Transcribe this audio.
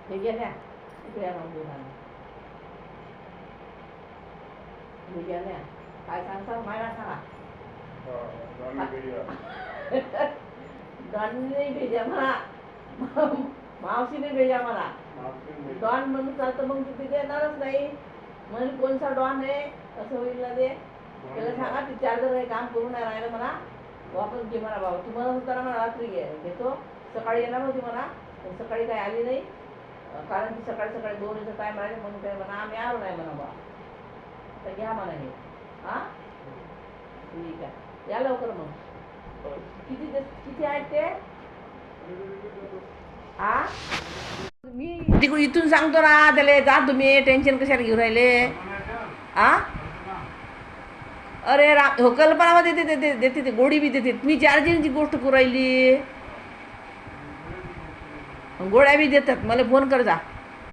हे गेल्या इकडे या मग बोलायला. हे गेल्या काय सांगता मायला सांगा. डॉनने भेजा मला, मावशीने भेजा मला. डॉन म्हणून चालतं मग तिथे देणारच नाही म्हणून कोणचा डॉन आहे असं होईल ना ते. त्याला सांगा ती चार्जर काही काम करू नाही राहिलं म्हणा, वापस घे म्हणा. बाबा तू म्हणत होता ना मला रात्री घेतो, सकाळी येणार होती म्हणा, पण सकाळी काही आली नाही कारण की सकाळी सकाळी 2 वाजता टाईम राहिले म्हणून काय म्हणा आम्ही आलो नाही म्हणा. बा तर घ्या म्हणा हे. हां ठीक आहे, या लवकर. मग किती आहेत ते? हां मी तिकडून इथून सांगतो ना त्याला, जा तुम्ही, टेन्शन कशाला घेऊन राहिले. हां अरे हो कल्पनामध्ये देते ते गोडी बी देते. मी चार्जिंगची गोष्ट करू राहिली, गोळ्या बी देतात. मला फोन कर जा.